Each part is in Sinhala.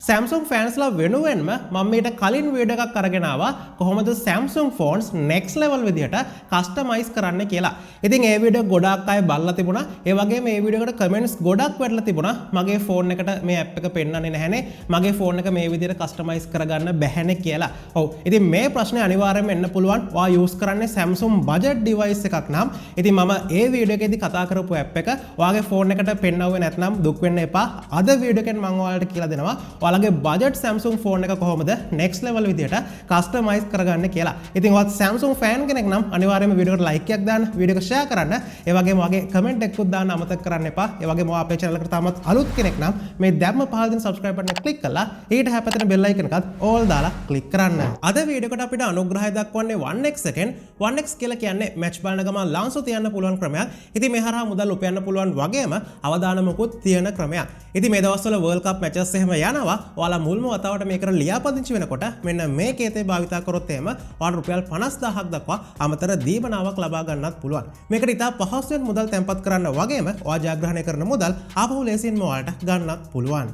Samsung fansලා වෙනුවෙන්ම මම මේට කලින් වීඩියෝ එකක් අරගෙන ආවා කොහොමද Samsung phones next level විදිහට customize කරන්න කියලා. ඉතින් ඒ වීඩියෝ ගොඩාක් අය බලලා තිබුණා. ඒ වගේම මේ වීඩියෝ එකට comments ගොඩක් වැටලා තිබුණා. මගේ phone එකට මේ app එක පෙන්නන්නේ නැහැනේ. මගේ phone එක මේ විදිහට customize කරගන්න බැහැනේ කියලා. ඔව්. ඉතින් මේ ප්‍රශ්නේ අනිවාර්යයෙන්ම එන්න පුළුවන්. ඔයා use කරන්නේ Samsung budget device එකක් නම් ඉතින් මම ඒ වීඩියෝ එකේදී කතා කරපු app එක ඔයාගේ phone එකට පෙන්නවුවේ නැත්නම් දුක් වෙන්න එපා. අද වීඩියෝ එකෙන් මම ඔයාලට කියලා දෙනවා. ඔයාලගේ budget Samsung phone එක කොහොමද next level විදියට customize කරගන්න කියලා. ඉතින් ඔයත් Samsung fan කෙනෙක් නම් අනිවාර්යයෙන්ම වීඩියෝ එකට like එකක් දාන්න, වීඩියෝ එක share කරන්න. ඒ වගේම ඔයාගේ comment එකකුත් දාන්න අමතක කරන්න එපා. ඒ වගේම ඔයා අපේ channel එකට තාමත් අලුත් කෙනෙක් නම් මේ දැම්ම පහළ දෙන subscribe button එක click කරලා ඊට හැපැතෙන bell icon එකත් all දාලා click කරන්න. අද වීඩියෝ එකට අපිට අනුග්‍රහය දක්වන්නේ 1x එකෙන්. 1x කියලා කියන්නේ match බලන ගමන් ලංසු තියන්න පුළුවන් ක්‍රමයක්. ඉතින් මේ හරහා මුදල් උපයන්න පුළුවන් වගේම අවදානමකුත් තියෙන ක්‍රමයක්. ඉතින් මේ දවස්වල World Cup matches එහෙම යනවා. ඔයාලා මුල්ම වතාවට මේකට ලියාපදිංචි වෙනකොට මෙන්න මේ කේතේ භාවිතා කරොත් එහෙම ඔයාලට රුපියල් 50000ක් දක්වා අමතර දීමනාවක් ලබා ගන්නත් පුළුවන්. මේකට ඉතා පහසුවෙන් මුදල් තැන්පත් කරන්න වගේම ඔයා ජයග්‍රහණය කරන මුදල් ආපහු ලේසියෙන්ම ඔයාලට ගන්නත් පුළුවන්.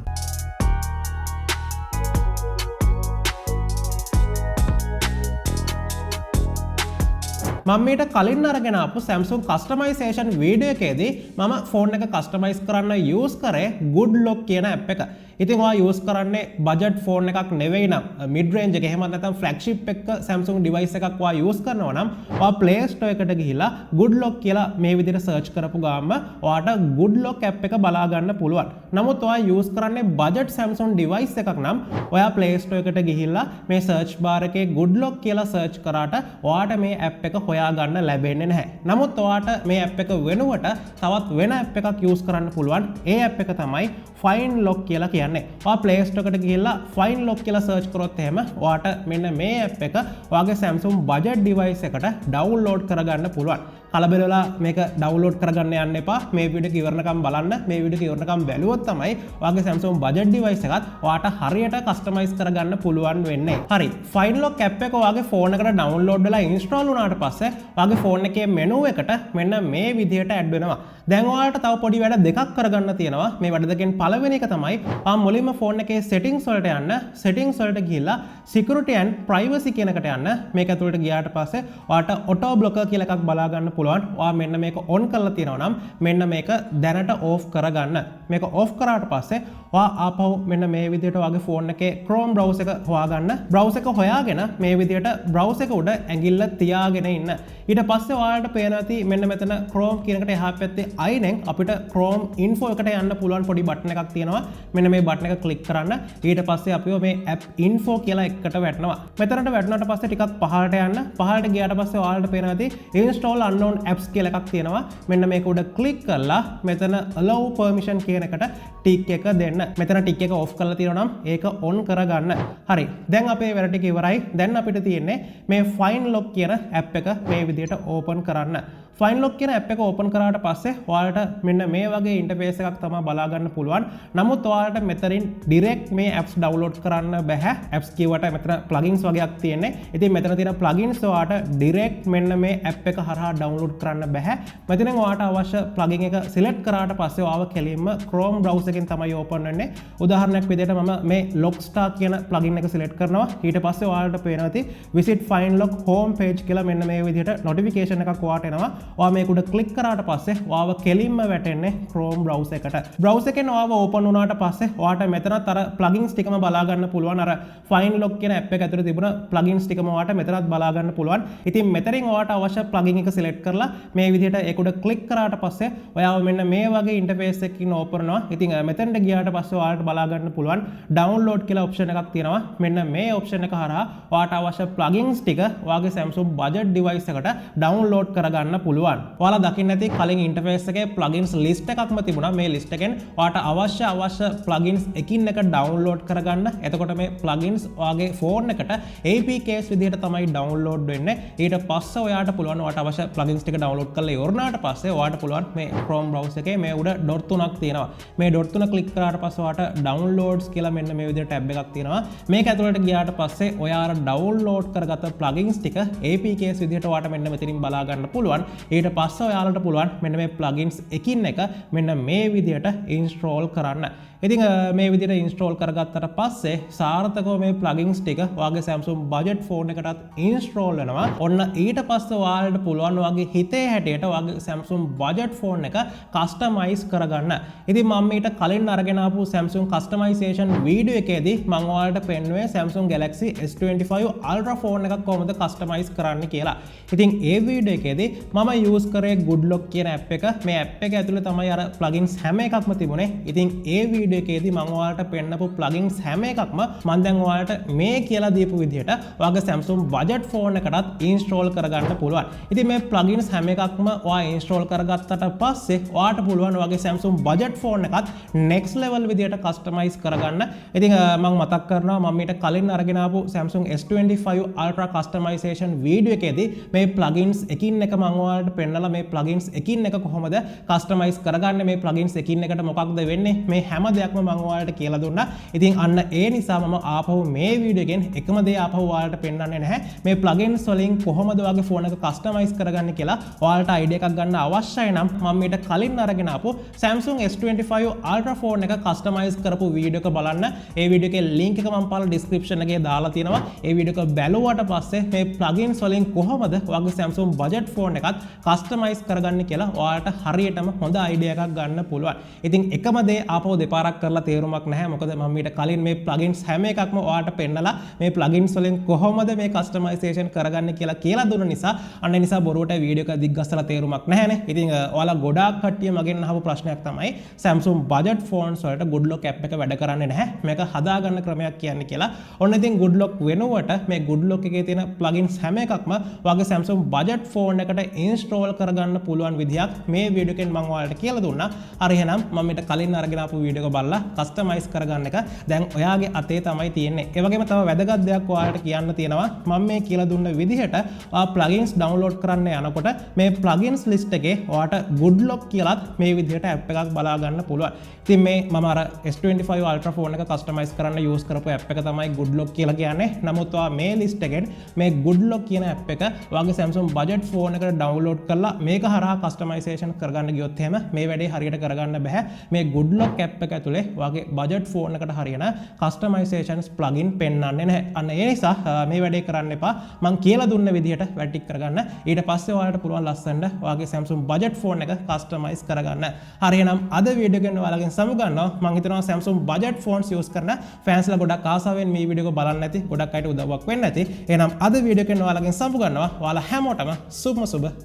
මම මේට කලින් අරගෙන ආපු Samsung customization වීඩියෝ එකේදී මම ෆෝන් එක customize කරන්න use කරේ Good Lock කියන app එක. ඉතින් ඔයා use කරන්නේ budget phone එකක් නෙවෙයි නම් mid range එක එහෙම නැත්නම් flagship එක Samsung device එකක් ඔයා use කරනවා නම් ඔයා Play Store එකට ගිහිලා Good Lock කියලා මේ විදිහට search කරපු ගාම ඔයාට Good Lock app එක බලා ගන්න පුළුවන්. නමුත් ඔයා use කරන්නේ budget Samsung device එකක් නම් ඔයා Play Store එකට ගිහිල්ලා මේ search bar එකේ Good Lock කියලා search කරාට ඔයාට මේ app එක හොයා ගන්න ලැබෙන්නේ නැහැ. නමුත් ඔයාට මේ app එක වෙනුවට තවත් වෙන app එකක් use කරන්න පුළුවන්. ඒ app එක තමයි Find Lock කියලා කියන්නේ. ඔයා Play Store එකට ගිහිල්ලා Find Lock කියලා search කරොත් එහෙම ඔයාට මෙන්න මේ app එක ඔයාගේ Samsung budget device එකට download කරගන්න පුළුවන්. කලබල වෙලා මේක download කරගන්න යන්න එපා. මේ වීඩියෝ එක ඉවරනකම් බලන්න. මේ වීඩියෝ එක ඉවරනකම් බැලුවොත් තමයි ඔයාගේ Samsung budget device එකත් ඔයාට හරියට customize කරගන්න පුළුවන් වෙන්නේ. හරි. Find Lock app එක ඔයාගේ phone එකට download වෙලා install වුණාට පස්සේ ඔයාගේ phone එකේ menu එකට මෙන්න මේ විදිහට add වෙනවා. දැන් ඔයාලට තව පොඩි වැඩ දෙකක් කරගන්න තියෙනවා. මේ වැඩ දෙකෙන් පළවෙනි එක තමයි ඔයා මුලින්ම phone එකේ settings වලට යන්න. settings වලට ගිහිල්ලා security and privacy කියන එකට යන්න. මේක ඇතුළට ගියාට පස්සේ ඔයාට auto blocker කියලා එකක් බලා ගන්න පුළුවන්. ඔයා මෙන්න මේක on කරලා තියෙනවා නම් මෙන්න මේක දැනට off කරගන්න. මේක off කරාට පස්සේ ඔයා ආපහු මෙන්න මේ විදිහට ඔයාගේ phone එකේ Chrome browser එක හොයාගන්න. browser එක හොයාගෙන මේ විදිහට browser එක උඩ ඇඟිල්ල තියාගෙන ඉන්න. ඊට පස්සේ ඔයාලට පේනවා ඇති මෙන්න මෙතන Chrome කියන එකට එහා පැත්තේ අයිනෙන් අපිට Chrome info එකට යන්න පුළුවන් පොඩි බටන් එකක් තියෙනවා. මෙන්න මේ බටන් එක ක්ලික් කරන්න. ඊට පස්සේ අපිව මේ app info කියලා එකට වැටෙනවා. මෙතනට වැටුණාට පස්සේ ටිකක් පහළට යන්න. පහළට ගියාට පස්සේ ඔයාලට පේනවා ඇති install unknown apps කියලා එකක් තියෙනවා. මෙන්න මේක උඩ ක්ලික් කරලා මෙතන allow permission කියන එකට ටික් එක දෙන්න. මෙතන ටික් එක off කරලා තියෙනවා නම් ඒක on කරගන්න. හරි. දැන් අපේ වැඩ ටික ඉවරයි. දැන් අපිට තියෙන්නේ මේ Find Lock කියන app එක මේ විදිහට open කරන්න. Find Lock කියන app එක open කරාට පස්සේ ඔයාලට මෙන්න මේ වගේ interface එකක් තමයි බලා ගන්න පුළුවන්. නමුත් ඔයාලට මෙතනින් direct මේ apps download කරන්න බෑ. apps කියවට මෙතන plugins වගේක් තියෙන්නේ. ඉතින් මෙතන තියෙන plugins ඔයාලට direct මෙන්න මේ app එක හරහා download කරන්න බෑ. මෙතනින් ඔයාලට අවශ්‍ය plugin එක select කරාට පස්සේ ඔයාව කෙලින්ම Chrome browser එකෙන් තමයි open වෙන්නේ. උදාහරණයක් විදිහට මම මේ Lockstar කියන plugin එක select කරනවා. ඊට පස්සේ ඔයාලට පේනවා ඇති visit Find Lock home page කියලා මෙන්න මේ විදිහට notification එකක් ඔයාලට එනවා. ඔයා මේක උඩ ක්ලික් කරාට පස්සේ ඔයාව කෙලින්ම වැටෙන්නේ Chrome browser එකට. browser එකෙන් ඔයාව open වුණාට පස්සේ ඔයාට මෙතනත් අර plugins ටිකම බලා ගන්න පුළුවන්. අර Find Lock කියන app එක ඇතුලේ තිබුණ plugins ටිකම ඔයාට මෙතනත් බලා ගන්න පුළුවන්. ඉතින් මෙතනින් ඔයාට අවශ්‍ය plugin එක select කරලා මේ විදිහට ඒක උඩ ක්ලික් කරාට පස්සේ ඔයාව මෙන්න මේ වගේ interface එකකින් open වෙනවා. ඉතින් මෙතනට ගියාට පස්සේ ඔයාලට බලා ගන්න පුළුවන් download කියලා option එකක් තියෙනවා. මෙන්න මේ option එක හරහා ඔයාට අවශ්‍ය plugins ටික ඔයාගේ Samsung budget device එකට download කරගන්න පුළුවන්. ඔයාලා දකින්න ඇති කලින් interface එකේ plugins list එකක්ම තිබුණා. මේ list එකෙන් ඔයාට අවශ්‍ය plugins එකින් එක download කරගන්න. එතකොට මේ plugins ඔයාගේ phone එකට APKs විදිහට තමයි download වෙන්නේ. ඊට පස්සේ ඔයාට පුළුවන් ඔයාට අවශ්‍ය plugins ටික download කරලා ඉවරනාට පස්සේ ඔයාට පුළුවන් මේ Chrome browser එකේ මේ උඩ dot 3ක් තියෙනවා. මේ dot 3 ක්ලික් කරාට පස්සේ ඔයාට downloads කියලා මෙන්න මේ විදිහට tab එකක් තියෙනවා. මේක ඇතුළට ගියාට පස්සේ ඔයාලා download කරගත්ත plugins ටික APKs විදිහට ඔයාට මෙන්න මෙතනින් බලා ගන්න පුළුවන්. ඊට පස්සේ ඔයාලට පුළුවන් මෙන්න මේ plugins එකින් එක මෙන්න මේ විදිහට install කරන්න. ඉතින් මේ විදිහට ඉන්ස්ටෝල් කරගත්තට පස්සේ සාර්ථකව මේ ප්ලගින්ස් ටික ඔයාගේ Samsung budget phone එකටත් ඉන්ස්ටෝල් වෙනවා. ඔන්න ඊට පස්සේ ඔයාලට පුළුවන් ඔයාගේ හිතේ හැටියට ඔයාගේ Samsung budget phone එක කස්ටමයිස් කරගන්න. ඉතින් මම ඊට කලින් අරගෙන ආපු Samsung customization වීඩියෝ එකේදී මම ඔයාලට පෙන්නුවේ Samsung Galaxy S25 Ultra phone එකක් කොහොමද කස්ටමයිස් කරන්න කියලා. ඉතින් ඒ වීඩියෝ එකේදී මම යූස් කරේ Goodlock කියන app එක. මේ app එක ඇතුලේ තමයි අර plugins හැම එකක්ම තිබුණේ. ඉතින් ඒ වීඩියෝ එකේදී මම ඔයාලට පෙන්නපු plugins හැම එකක්ම මම දැන් ඔයාලට මේ කියලා දීපු විදිහට ඔයාගේ Samsung budget phone එකටත් ඉන්ස්ටෝල් කරගන්න පුළුවන්. ඉතින් මේ plugins හැම එකක්ම ඔයා ඉන්ස්ටෝල් කරගත්තට පස්සේ ඔයාට පුළුවන් ඔයාගේ Samsung budget phone එකත් next level විදිහට customize කරගන්න. ඉතින් මම මතක් කරනවා මම ඊට කලින් අරගෙන ආපු Samsung S25 Ultra customization video එකේදී මේ plugins එකින් එක මම ඔයාලට පෙන්නලා මේ plugins එකින් එක කොහොමද customize කරගන්නේ, මේ plugins එකින් එකට මොකක්ද වෙන්නේ, මේ හැම දෙයක්ම මම ඔයාලට කියලා දුන්නා. ඉතින් අන්න ඒ නිසා මම ආපහු මේ වීඩියෝ එකෙන් එකම දේ ආපහු ඔයාලට පෙන්නන්නේ නැහැ. මේ plugins වලින් කොහොමද ඔයාගේ phone එක customize කරගන්නේ කියලා ඔයාලට idea එකක් ගන්න අවශ්‍යයි නම් මම ඊට කලින් අරගෙන ආපු Samsung S25 Ultra phone එක customize කරපු වීඩියෝ එක බලන්න. ඒ වීඩියෝ එකේ link එක මම පාලා description එකේ දාලා තියෙනවා. ඒ වීඩියෝ එක බැලුවට පස්සේ මේ plugins වලින් කොහොමද ඔයාගේ Samsung budget phone එකත් customize කරගන්නේ කියලා ඔයාලට හරියටම හොඳ idea එකක් ගන්න පුළුවන්. ඉතින් එකම දේ ආපහු දෙපාරක් කරලා තේරුමක් නැහැ. මොකද මම ඊට කලින් මේ plugins හැම එකක්ම ඔයාලට පෙන්නලා මේ plugins වලින් කොහොමද මේ customization කරගන්නේ කියලා දුන්න නිසා අන්න ඒ නිසා බොරුවට වීඩියෝ එක දිග්ගස්සලා තේරුමක් නැහැනේ. ඉතින් ඔයාලා ගොඩාක් කට්ටිය මගෙන් අහපු ප්‍රශ්නයක් තමයි Samsung budget phones වලට Goodlock app එක වැඩ කරන්නේ නැහැ. මේක හදාගන්න ක්‍රමයක් කියන්නේ කියලා. ඔන්න ඉතින් Goodlock වෙනුවට මේ Goodlock එකේ තියෙන plugins හැම එකක්ම ඔයාගේ Samsung budget phone එකට install කරගන්න පුළුවන් විදියක් මේ වීඩියෝ එකෙන් මම ඔයාලට කියලා දුන්නා. හරි එහෙනම් මම ඊට කලින් අරගෙන ආපු වීඩියෝ එක බලලා customize කරගන්න එක දැන් ඔයාගේ අතේ තමයි තියෙන්නේ. ඒ වගේම තව වැදගත් දෙයක් ඔයාලට කියන්න තියෙනවා. මම මේ කියලා දුන්න විදිහට ඔයා plugins download කරන්න යනකොට මේ plugins list එකේ ඔයාට Goodlock කියලාත් මේ විදිහට app එකක් බලා ගන්න පුළුවන්. ඉතින් මේ මම අර S25 Ultra phone එක customize කරන්න use කරපු app එක තමයි Goodlock කියලා කියන්නේ. නමුත් ඔයා මේ list එකෙන් මේ Goodlock කියන app එක ඔයාගේ Samsung budget phone එකට download කරලා මේක හරහා customization කරගන්න ගියොත් එහෙම මේ වැඩේ හරියට කරගන්න බෑ. මේ Goodlock app එක ඇතුලේ ඔයාගේ budget phone එකට හරියන customizations plugin පෙන්වන්නේ නැහැ. අන්න ඒ නිසා මේ වැඩේ කරන්න එපා. මම කියලා දුන්න විදිහට වැඩ ටික කරගන්න. ඊට පස්සේ ඔයාලට පුළුවන් ලස්සනට ඔයාගේ Samsung budget phone එක customize කරගන්න. හරි එහෙනම් අද වීඩියෝ එකෙන් ඔයාලගෙන් සමුගන්නවා. මම හිතනවා Samsung budget phones use කරන fans-ලා ගොඩක් ආසාවෙන් මේ වීඩියෝ එක බලන්න ඇති. ගොඩක් අයට උදව්වක් වෙන්න ඇති. එහෙනම් අද වීඩියෝ එකෙන් ඔයාලගෙන් සමුගන්නවා. ඔයාලා හැමෝටම සුබ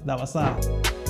දවසක්.